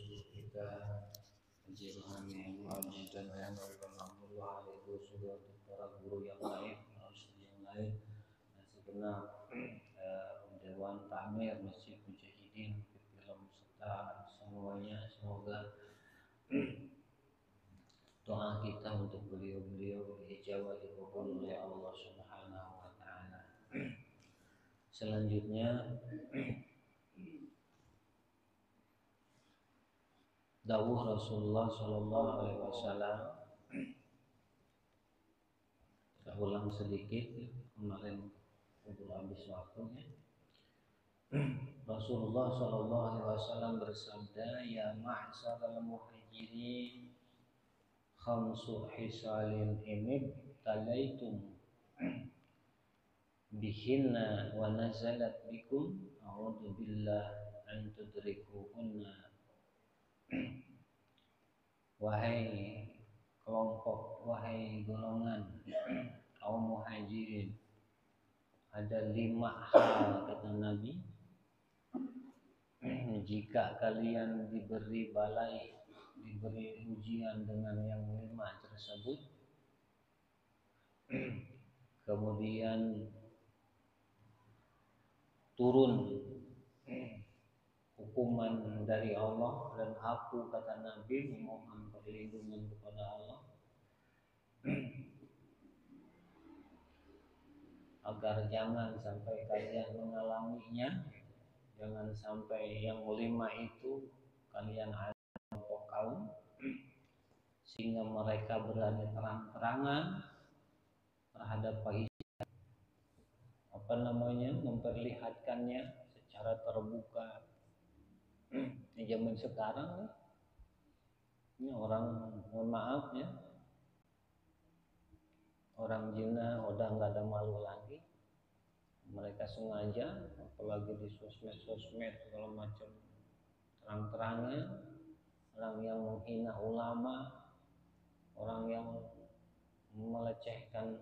kita kami dan yang Allah itu sudah para guru yang lain, yang lain segenap Dewan Takmir Masjid Mujahidin film serta semuanya, semoga doa kita untuk beliau-beliau dijawab dikabul oleh Allah Subhanahu wa taala. Selanjutnya dawuh Rasulullah sallallahu alaihi wasallam. Kita ulang sedikit, kemarin untuk habis waktunya. Rasulullah sallallahu alaihi wasallam bersabda, ya ma'syaral muhajirin khamsu hisalin inib talaitum bihinna wa nazalat bikum a'udzu billah an tudrikuhunna. Wahai kelompok, wahai golongan kaum muhajirin, ada 5 hal kata Nabi, jika kalian diberi balai, diberi ujian dengan yang 5 tersebut, kemudian turun hukuman dari Allah dan aku kata Nabi memohon perlindungan kepada Allah agar jangan sampai kalian mengalaminya, jangan sampai yang 5 itu kalian ada kelompok kaum sehingga mereka berani terang-terangan terhadap memperlihatkannya secara terbuka. Di zaman sekarang ini orang, mohon maaf ya, orang zina udah nggak ada malu lagi. Mereka sengaja, apalagi di sosmed segala macam, terang-terangan orang yang menghina ulama, orang yang melecehkan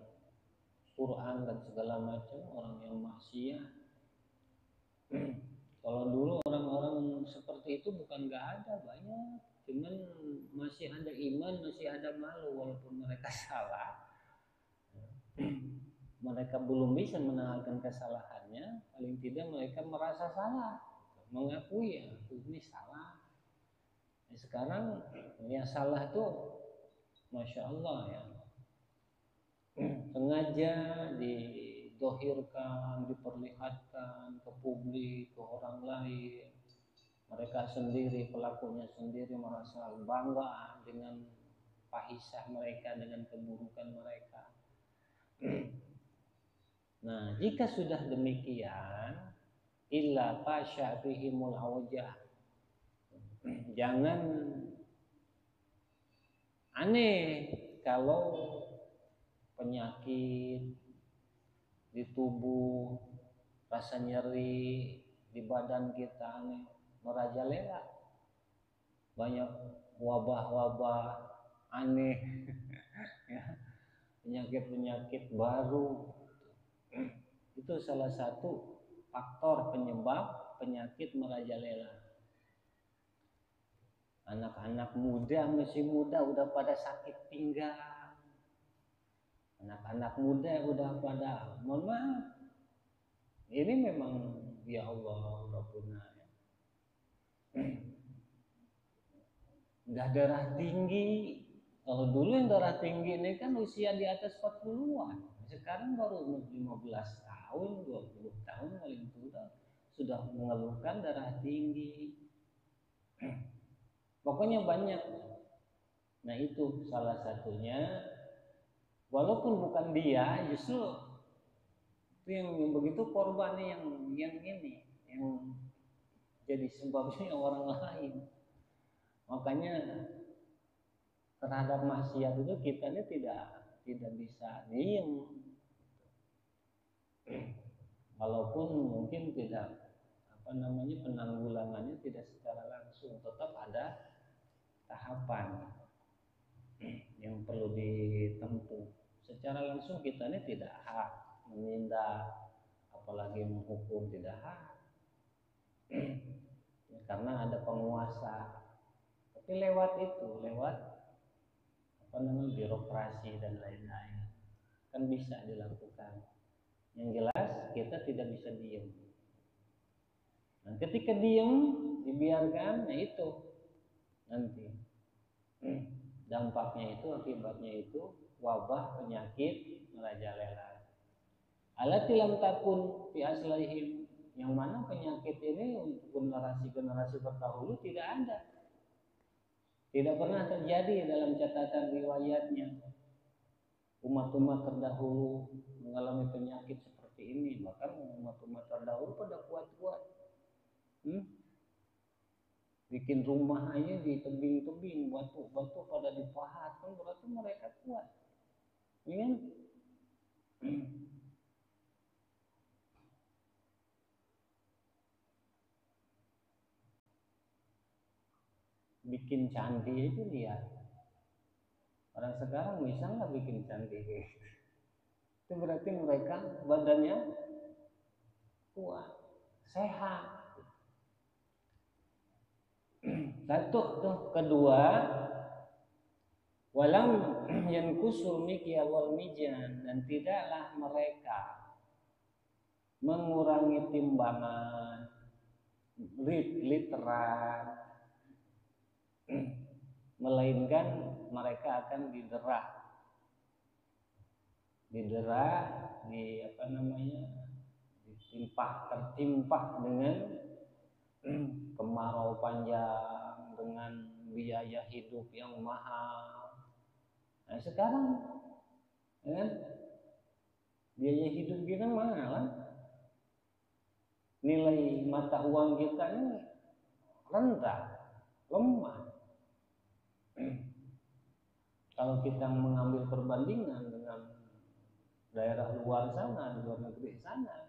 Quran dan segala macam, orang yang maksiat. Kalau dulu orang-orang seperti itu bukan nggak ada, banyak, cuman masih ada iman, masih ada malu walaupun mereka salah. Mereka belum bisa menahan kesalahannya, paling tidak mereka merasa salah, mengakui ya ini salah. Sekarang yang salah tuh Masya Allah ya, sengaja didohirkan, diperlihatkan ke publik, ke orang lain. Mereka sendiri, pelakunya sendiri merasa bangga dengan fahisah mereka, dengan keburukan mereka. Nah, jika sudah demikian, illa fasya fihimul awjah, jangan aneh kalau penyakit di tubuh, rasa nyeri di badan kita aneh, merajalela, banyak wabah-wabah aneh ya, penyakit-penyakit baru. Itu salah satu faktor penyebab penyakit merajalela. Anak-anak muda, masih muda udah pada sakit pinggang. Anak-anak muda udah pada, mohon maaf, ini memang ya Allah Rabbuna ya. Udah darah tinggi. Kalau dulu yang darah tinggi ini kan usia di atas 40-an. Sekarang baru 15 tahun, 20 tahun paling tua sudah mengeluhkan darah tinggi. Pokoknya banyak. Nah itu salah satunya. Walaupun bukan dia, justru itu yang begitu korbannya yang ini, yang jadi sebabnya orang lain. Makanya terhadap maksiat itu kita ini tidak bisa diem. Walaupun mungkin tidak penanggulangannya tidak secara langsung, tetap ada tahapan yang perlu ditempuh. Secara langsung kita ini tidak hak menindak, apalagi menghukum, tidak hak. Karena ada penguasa Tapi lewat itu, lewat apa namanya birokrasi dan lain-lain kan bisa dilakukan. Yang jelas kita tidak bisa diam. Nah, ketika diam dibiarkan, nah itu nanti dampaknya itu akibatnya itu wabah penyakit merajalela. Alatilam takun fi aslihim, yang mana penyakit ini untuk generasi-generasi terdahulu tidak ada. Tidak pernah terjadi dalam catatan riwayatnya. Umat-umat terdahulu mengalami penyakit seperti ini, bahkan umat-umat terdahulu pada kuat-kuat. Bikin rumah aja di tebing-tebing, batu-batu pada dipahat, kan berarti mereka kuat. Ya kan? Bikin candi itu lihat. Orang sekarang bisa nggak bikin candi gitu? Itu berarti mereka badannya kuat, sehat. Satu tuh, kedua, walam yankusul mikyal wal mizan, dan tidaklah mereka mengurangi timbangan, literan, melainkan mereka akan didera di apa namanya tertimpa dengan kemarau panjang, dengan biaya hidup yang mahal. Nah sekarang kan biaya hidup kita mahal, nilai mata uang kita ini rendah, lemah. Kalau kita mengambil perbandingan dengan daerah luar sana, luar negeri sana,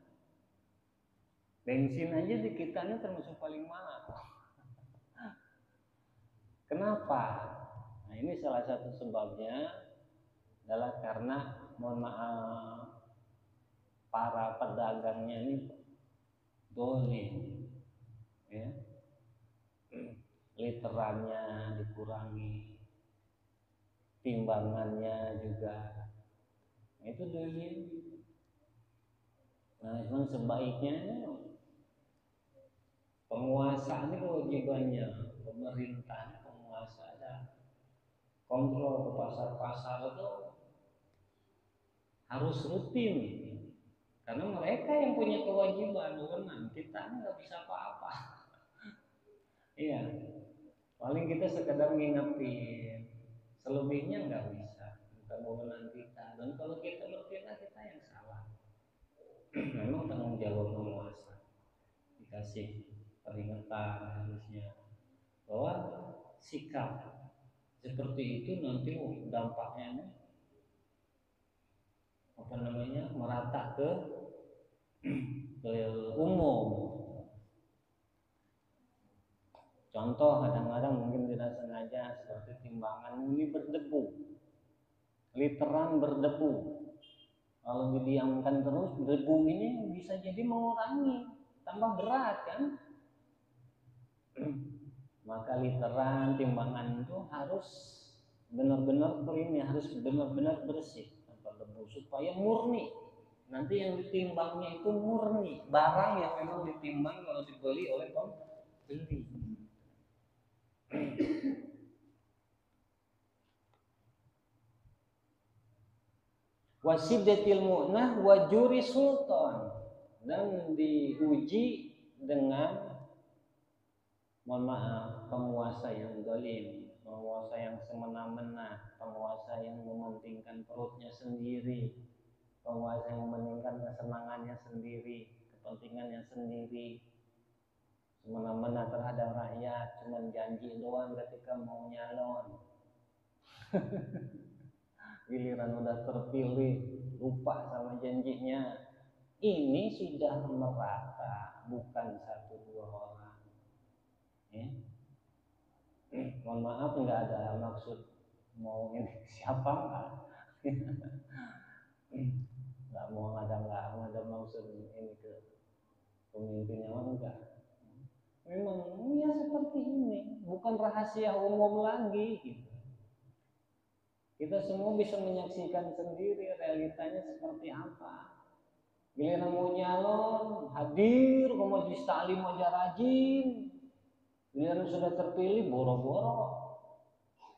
bensin aja di kita ini termasuk paling mahal. Kenapa? Nah ini salah satu sebabnya adalah karena mohon maaf para pedagangnya ini dolim, ya. Literannya dikurangi, timbangannya juga, nah, itu dolim. Nah memang sebaiknya penguasa ini kewajibannya, pemerintah penguasa ada kontrol ke pasar-pasar itu harus rutin, karena mereka yang punya kewajiban, wewenang, kita nggak bisa apa-apa. Iya, paling kita sekedar ngingetin, selebihnya nggak bisa, bukan wewenang kita. Dan kalau kita berfitnah, kita yang salah. Memang tanggung jawab penguasa, dikasih peringatan harusnya bahwa sikap seperti itu nanti dampaknya apa namanya merata ke umum. Contoh kadang-kadang mungkin tidak sengaja seperti timbangan ini berdebu, literan berdebu. Kalau didiamkan terus, debu ini bisa jadi mengurangi, tambah berat kan? Maka literan, timbangan itu harus benar-benar clean, ya, harus benar-benar bersih tanpa debu supaya murni. Nanti yang ditimbangnya itu murni, barang yang memang ditimbang kalau dibeli oleh pembeli. Wasidatil mu'nah wa juri sultan, dan diuji dengan mohon maaf penguasa yang zalim, penguasa yang semena-mena, penguasa yang mementingkan perutnya sendiri, penguasa yang mementingkan kesenangannya sendiri, kepentingannya sendiri, semena-mena terhadap rakyat, cuma janji doang ketika mau nyalon. Giliran udah terpilih lupa sama janjinya. Ini sudah merata, bukan satu dua orang. Ya. Mohon maaf nggak ada maksud mau ini siapa nggak mau nggak ada maksud ini ke pemimpinnya enggak. Memang ya seperti ini, bukan rahasia umum lagi gitu. Kita semua bisa menyaksikan sendiri realitanya seperti apa. Giliran mau nyalon, hadir ke majelis taklim aja rajin. Giliran sudah terpilih boro-boro.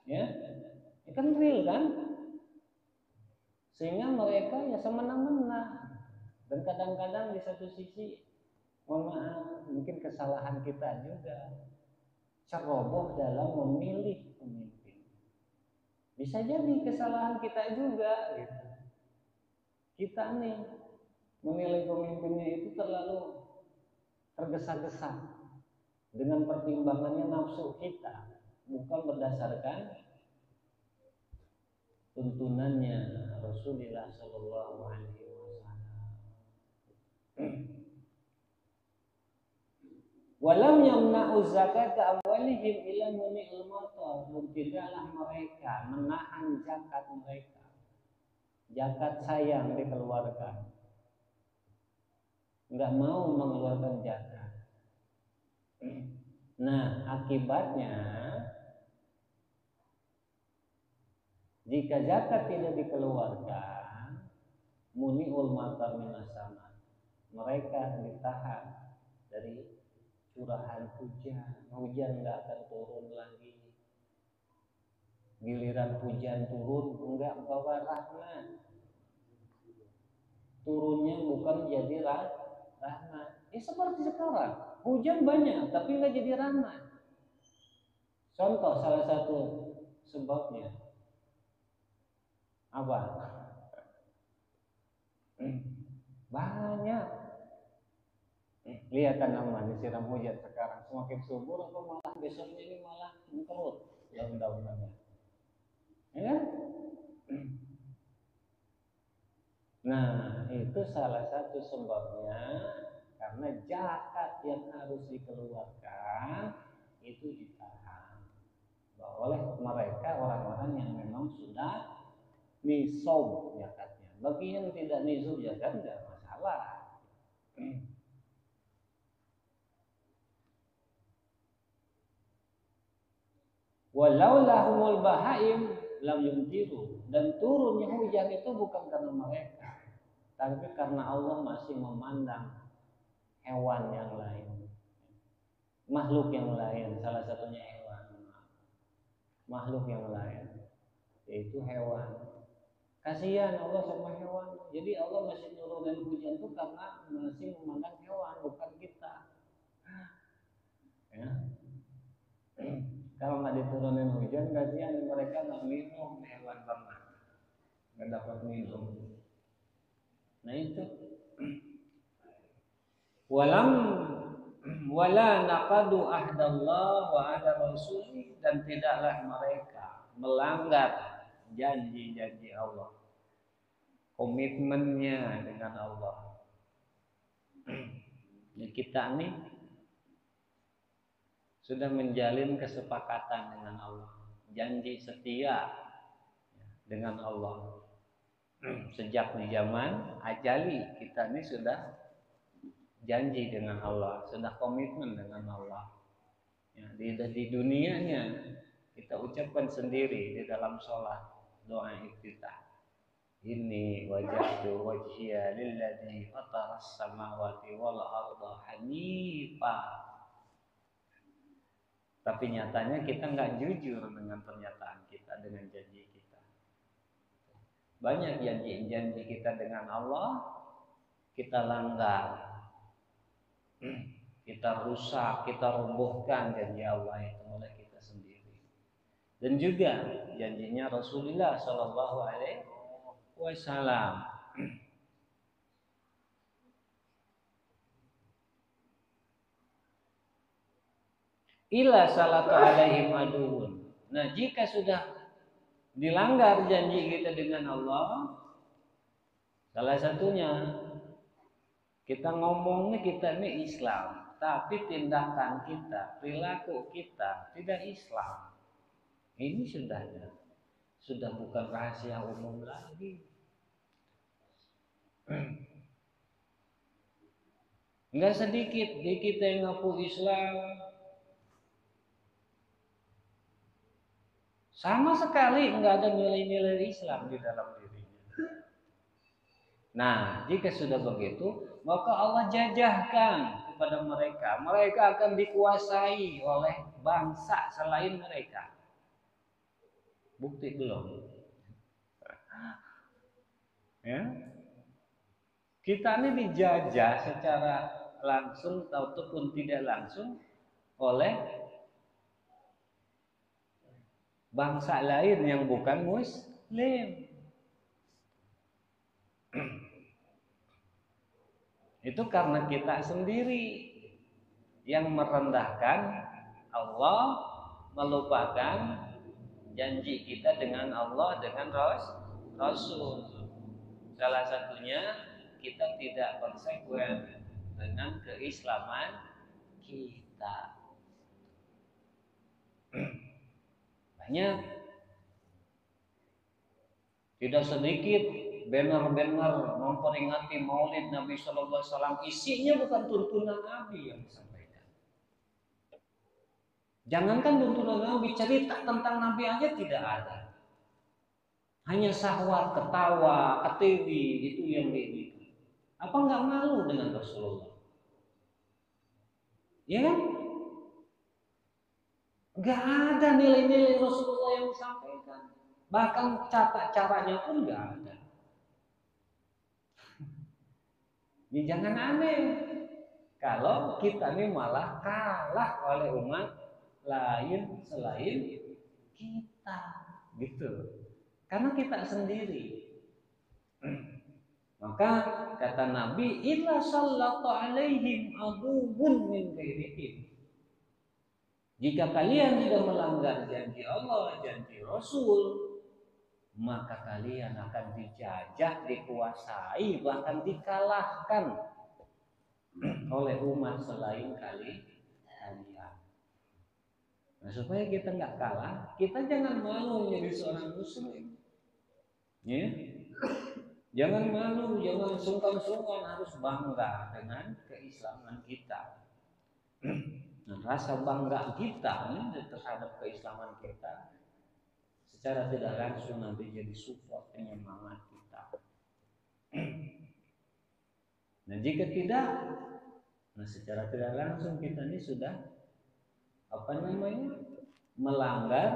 Ya, ini kan real kan? Sehingga mereka ya semena-mena. Dan kadang-kadang di satu sisi, mohon maaf, mungkin kesalahan kita juga ceroboh dalam memilih pemimpin. Bisa jadi kesalahan kita juga gitu. Kita nih menilai pemimpinnya itu terlalu tergesa-gesa dengan pertimbangannya nafsu kita, bukan berdasarkan tuntunannya Rasulullah Shallallahu Alaihi Wasallam. Walam yamna'u zakat awalihim ila muni'il matar. Tidaklah mereka menahan zakat mereka. Zakat sayang dikeluarkan. Enggak mau mengeluarkan zakat. Nah, akibatnya jika zakat tidak dikeluarkan, muni'ul matar minas sama. Mereka ditahan dari curahan hujan nggak akan turun lagi. Giliran hujan turun enggak bawa rahmat, turunnya bukan jadi rahmat. Seperti sekarang hujan banyak tapi nggak jadi rahmat. Contoh salah satu sebabnya apa? Banyak. Lihat tanaman disiram hujan sekarang semakin subur atau malah besoknya ini malah mengkerut daun-daunannya. Ya kan? Nah, itu salah satu sebabnya karena zakat yang harus dikeluarkan itu ditahan oleh mereka orang-orang yang memang sudah nisab zakatnya. Bagi yang tidak nisab zakat tidak masalah. Walau lahumul bahaim lam yumtiru, dan turunnya hujan itu bukan karena mereka, tapi karena Allah masih memandang hewan yang lain, makhluk yang lain, salah satunya hewan, makhluk yang lain, yaitu hewan. Kasihan Allah sama hewan, jadi Allah masih nurunin hujan itu karena masih memandang hewan, bukan kita. Ya. Kalau nggak diturunin hujan, kasihan mereka nggak minum, hewan ternak nggak dapat minum. Nah itu wala naqadu ahdallah wa ahda rasuli, dan tidaklah mereka melanggar janji-janji Allah, komitmennya dengan Allah. Kita nih sudah menjalin kesepakatan dengan Allah, janji setia dengan Allah. Sejak di zaman ajali kita ini sudah janji dengan Allah, sudah komitmen dengan Allah. Ya, di dunianya kita ucapkan sendiri di dalam sholat doa iftitah. Inni wajjahtu wajhiya lilladzi fataras samawati wal arda hanifa. Tapi nyatanya kita nggak jujur dengan pernyataan kita, dengan janji kita. Banyak janji-janji kita dengan Allah kita langgar, kita rusak, kita robohkan janji Allah itu oleh kita sendiri. Dan juga janjinya Rasulullah Shallallahu Alaihi Wasallam. Ila salatu alaihim aduun. Nah, jika sudah dilanggar janji kita dengan Allah, salah satunya kita ngomongnya kita ini Islam, tapi tindakan kita, perilaku kita tidak Islam. Ini sudah bukan rahasia umum lagi. Enggak sedikit di kita yang ngaku Islam, sama sekali enggak ada nilai-nilai Islam di dalam dirinya. Nah, jika sudah begitu, maka Allah jajahkan kepada mereka. Mereka akan dikuasai oleh bangsa selain mereka. Bukti belum? Ya. Kita ini dijajah secara langsung ataupun tidak langsung oleh bangsa lain yang bukan Muslim. Itu karena kita sendiri yang merendahkan Allah, melupakan janji kita dengan Allah, dengan Rasul. Salah satunya kita tidak konsekuen dengan keislaman kita. Banyak, tidak sedikit banner-banner memperingati Maulid Nabi Shallallahu Alaihi Wasallam, isinya bukan tuntunan Nabi yang disampaikan. Jangankan tuntunan Nabi, cerita tentang Nabi aja tidak ada. Hanya syahwat, ketawa, ketiri, itu yang gitu. Apa nggak malu dengan Rasulullah? Ya kan? Nggak ada nilai-nilai Rasulullah yang disampaikan. Bahkan caranya pun nggak ada. Ya jangan aneh. Kalau kita ini malah kalah oleh umat lain selain kita, gitu. Karena kita sendiri. Maka kata Nabi, "Illa sallatu alaihim aduwwun min ghairihim." Jika kalian tidak melanggar janji Allah, janji Rasul, maka kalian akan dijajah, dikuasai, bahkan dikalahkan oleh umat selain kalian. Nah, supaya kita nggak kalah, kita jangan malu menjadi seorang Muslim. Ya? Jangan malu, jangan sungkan-sungkan, harus bangga dengan keislaman kita. Nah, rasa bangga kita terhadap keislaman kita secara tidak langsung nanti jadi support penyemangat kita. Nah, jika tidak, nah secara tidak langsung kita ini sudah melanggar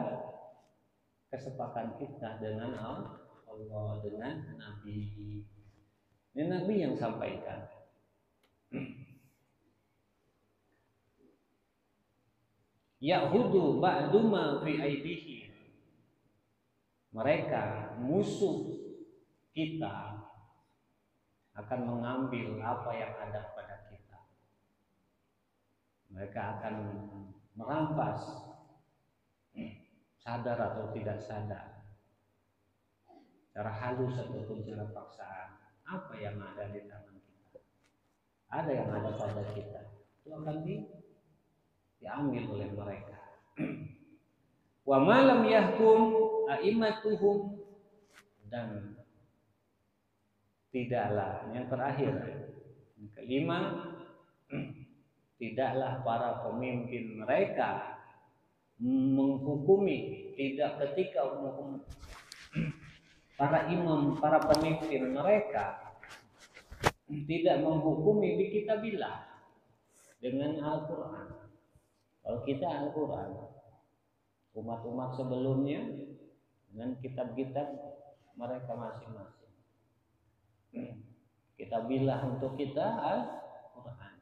kesepakatan kita dengan Allah, dengan Nabi. Ini Nabi yang sampaikan. Yahudu ba'duma fi aidihi. Mereka musuh kita akan mengambil apa yang ada pada kita. Mereka akan merampas, sadar atau tidak sadar, secara halus ataupun secara paksaan, apa yang ada di tangan kita, ada yang ada pada kita, itu akan diambil oleh mereka. Wa malam yahkum a'immatuhum, dan tidaklah, yang terakhir, yang kelima, tidaklah para pemimpin mereka menghukumi, tidak ketika menghukum para imam, para pemimpin mereka tidak menghukumi bi kitabillah, dengan Al-Quran. Kalau kita Al-Quran, umat-umat sebelumnya dengan kitab-kitab mereka masing-masing. Kitabillah untuk kita Al-Quran.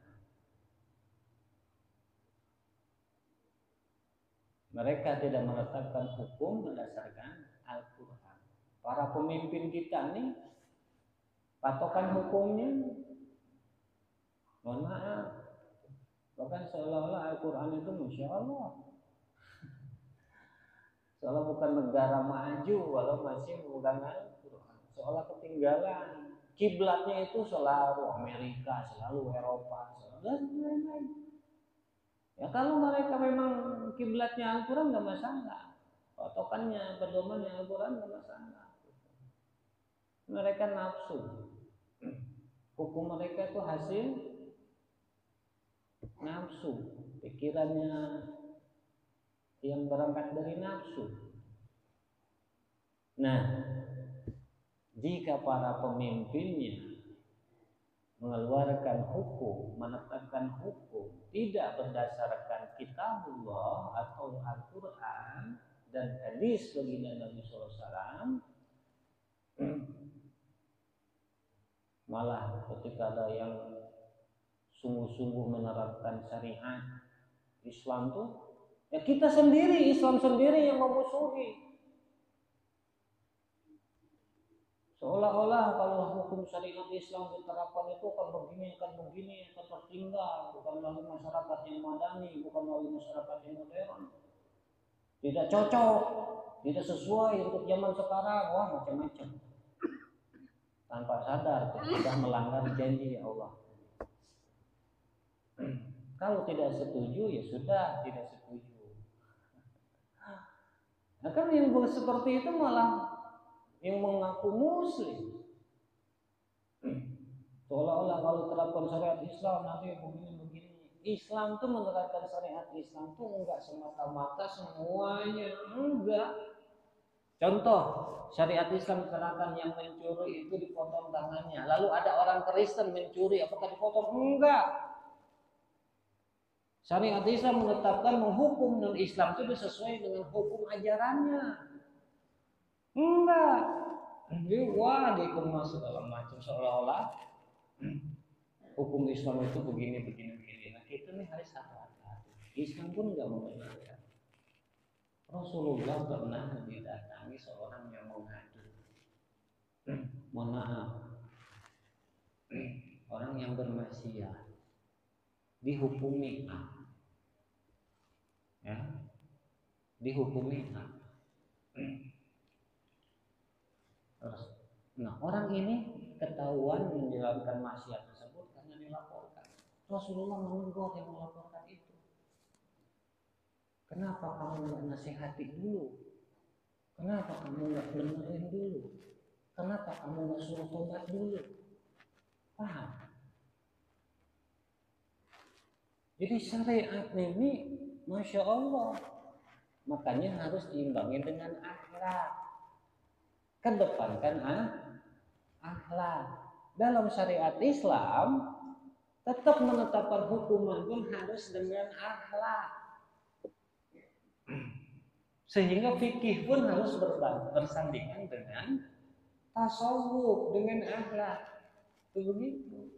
Mereka tidak menetapkan hukum berdasarkan Al-Quran. Para pemimpin kita nih, patokan hukumnya, mohon maaf, bahkan seolah-olah Al-Quran itu Masya Allah, seolah bukan negara maju walau masih memegang Al-Quran, seolah ketinggalan. Kiblatnya itu selalu Amerika, selalu Eropa, selalu lain-lain. Ya kalau mereka memang kiblatnya Al-Quran nggak masalah, patokannya pedomannya Al-Quran nggak masalah. Mereka nafsu, hukum mereka itu hasil nafsu, pikirannya yang berangkat dari nafsu. Nah, jika para pemimpinnya mengeluarkan hukum, menetapkan hukum tidak berdasarkan kitabullah atau Al-Quran dan hadis baginda Nabi SAW, malah ketika ada yang sungguh-sungguh menerapkan syariat Islam tuh, ya kita sendiri, Islam sendiri yang memusuhi. Seolah-olah kalau hukum syariat Islam diterapkan itu akan begini, akan tertinggal, bukan melalui masyarakat yang madani, bukan melalui masyarakat yang modern. Tidak cocok, tidak sesuai untuk zaman sekarang, wah macam-macam. Tanpa sadar sudah melanggar janji Allah. Kalau tidak setuju ya sudah tidak setuju. Nah kan yang seperti itu malah yang mengaku muslim, seolah-olah kalau terapkan syariat Islam nanti begini. Islam tuh menerapkan syariat Islam tuh enggak semata-mata semuanya, enggak. Contoh, syariat Islam menerapkan yang mencuri itu dipotong tangannya. Lalu ada orang Kristen mencuri, apakah dipotong? Enggak. Syariat Islam menetapkan menghukum non-Islam itu sesuai dengan hukum ajarannya. Enggak. Jadi wah dikemas segala macam seolah-olah hukum Islam itu begini. Nah kita nih harus hati-hati. Islam pun enggak membenarkan. Rasulullah pernah didatangi seorang yang mengadu. Mohon maaf, orang yang bermaksiat dihukumi ya, dihukumi Nah orang ini ketahuan menjalankan maksiat tersebut karena dilaporkan. Rasulullah menegur yang melaporkan itu. Kenapa kamu nggak nasihati dulu? Kenapa kamu nggak benerin dulu? Kenapa kamu nggak suruh tobat dulu? Paham? Jadi syariat ini, masya Allah, makanya harus diimbangi dengan akhlak. Kedepankan akhlak. Dalam syariat Islam tetap menetapkan hukuman pun harus dengan akhlak. Sehingga fikih pun harus bersandingan dengan tasawuf, dengan akhlak. Itu begitu.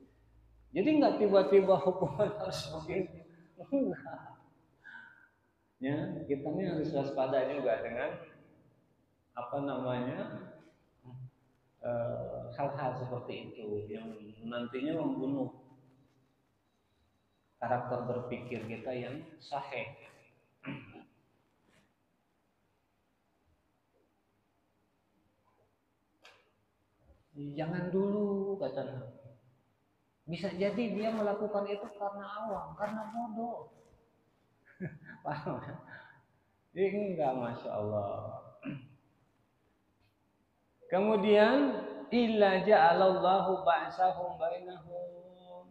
Jadi nggak tiba-tiba hukuman harus begini. Enggak. Ya, kita ini harus waspada juga dengan hal-hal seperti itu yang nantinya membunuh karakter berpikir kita yang sahih. Jangan dulu kata Nabi. Bisa jadi dia melakukan itu karena awam, karena bodoh. Paham? Ini enggak, masya Allah. Kemudian illa ja'alallahu ba'sahum bainahum.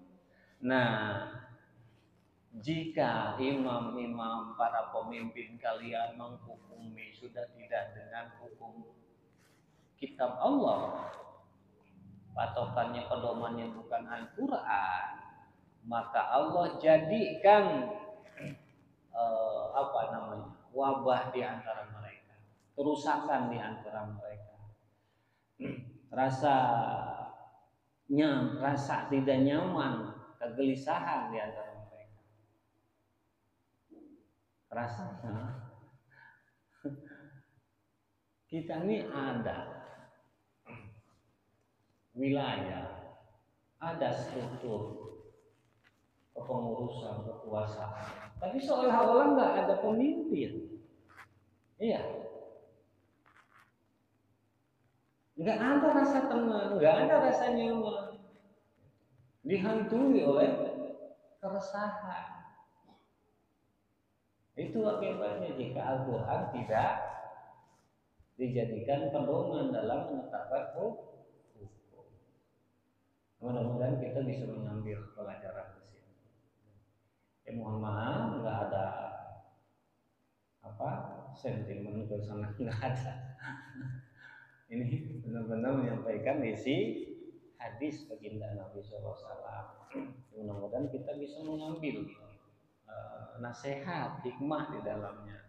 Nah, jika imam-imam para pemimpin kalian menghukumi sudah tidak dengan hukum kitab Allah, patokannya pedomannya bukan Al-Quran, maka Allah jadikan wabah di antara mereka, kerusakan di antara mereka, rasa tidak nyaman, kegelisahan di antara mereka. Rasanya kita ini ada wilayah, ada struktur kepengurusan, kekuasaan, tapi seolah-olah nggak ada pemimpin. Iya, nggak ada rasa tenang, nggak ada rasa nyaman, dihantui oleh keresahan. Itu akibatnya jika Al-Quran tidak dijadikan pedoman dalam menetapkan hukum. Mudah-mudahan kita bisa mengambil pelajaran di sini. mohon maaf, nggak ada apa sentimen ke sana, nggak ada. Ini benar-benar menyampaikan isi hadis baginda Nabi SAW. Mudah-mudahan kita bisa mengambil nasihat, hikmah di dalamnya.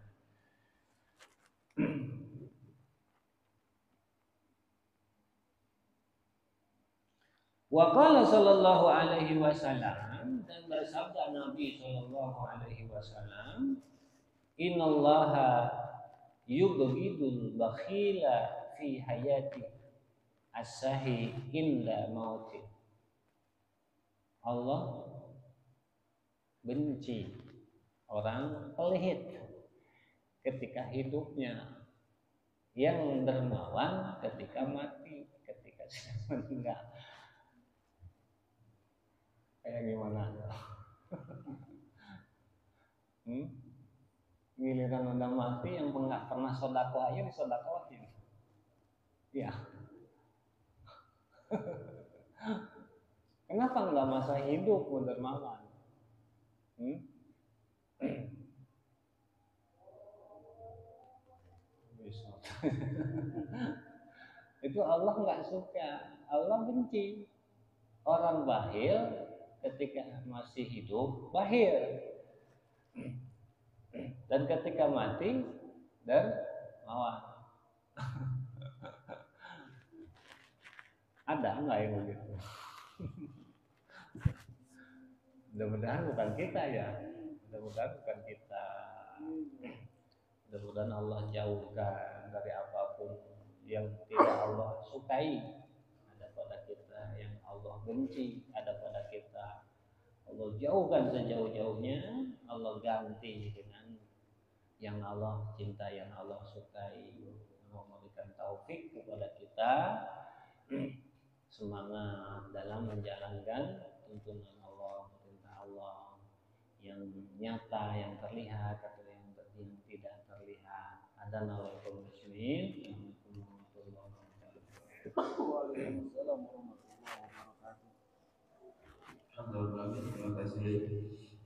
Wa qala sallallahu alaihi wasallam, dan bersabda Nabi sallallahu alaihi wasallam, innallaha yubghidul bakhila fi hayati as-sahi inda mauti. Allah benci orang pelit ketika hidupnya, yang dermawan ketika mati, ketika meninggal. Kayak gimana? Giliran udah mati, yang nggak pernah sodako aja disodakohin. Ya. Kenapa nggak masa hidup dermawan? Itu Allah nggak suka, Allah benci orang bakhil ketika masih hidup bakhil, dan ketika mati dermawan. Ada nggak yang begitu? Mudah-mudahan bukan kita ya, mudah-mudahan bukan kita. Mudah-mudahan Allah jauhkan dari apapun yang tidak Allah sukai ada pada kita, yang Allah benci ada pada kita. Allah jauhkan sejauh-jauhnya, Allah ganti dengan yang Allah cintai, yang Allah sukai. Allah memberikan taufik kepada kita, semangat dalam menjalankan tuntunan Allah, perintah Allah yang nyata, yang terlihat atau yang tidak terlihat. Adana wa ikum muslimin. Waalaikumsalam warahmatullahi wabarakatuh. Alhamdulillah, terima kasih.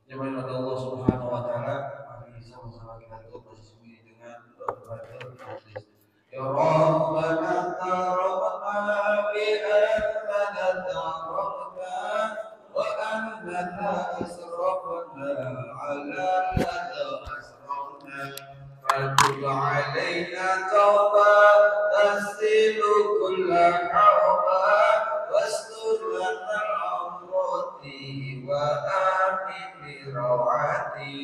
Yang Allah Subhanahu wa taala, mari sama-sama kita tutup bersama dengan doa majlis. Ya Rabbana tarabna bi annana tarabna wa annana asrafna ala asrafna fatub alaina tawbah tasilu kulla hawba wastur lana وآمن روعتي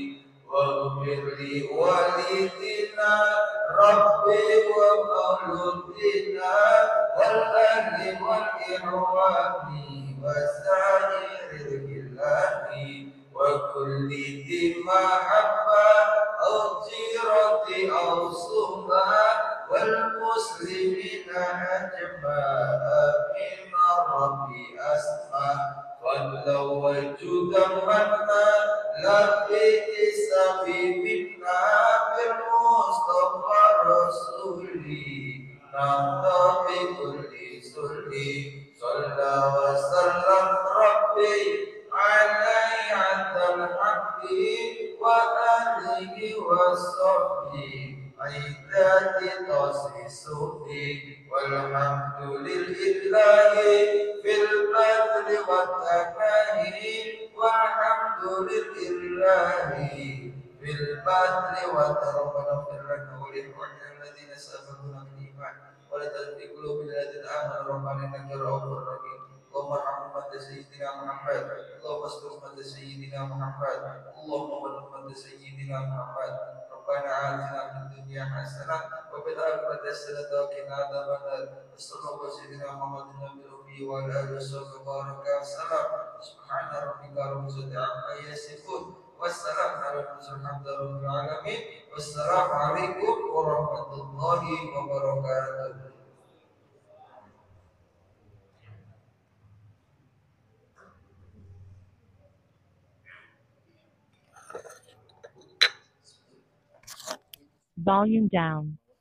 واغفر لوالدنا ربي ومولودنا والأهل والإخوان وسائر البلاد وكل ذي محبة أو جيرة أو صحبة والمسلمين أجمع من ربي أسمع وتوجد منا لبيك سبيبنا بالمصطفى رسولي نهضى بكل سلي صلى وسلم ربي علي عند الحق وآله وصحبه عداد تصيصه والحمد لله في البذل والتناهي والحمد لله في البذل والتربنا في لنا ولإخواننا الذين سبقونا بالإيمان ولا تزغ قلوبنا الذين آمنوا ربنا إنك رؤوف رحيم. اللهم ارحم أمة سيدنا محمد، اللهم استر أمة سيدنا محمد، اللهم ارحم أمة سيدنا محمد. ربنا آتنا في الدنيا حسنة وفي الآخرة حسنة وقنا عذاب النار. صلى الله على سيدنا محمد النبي الأمي وعلى آله وصحبه وبارك وسلم. سبحان ربك رب العزة عما يصفون والسلام على المرسلين الحمد لله رب العالمين. والسلام عليكم ورحمة الله وبركاته. Volume down.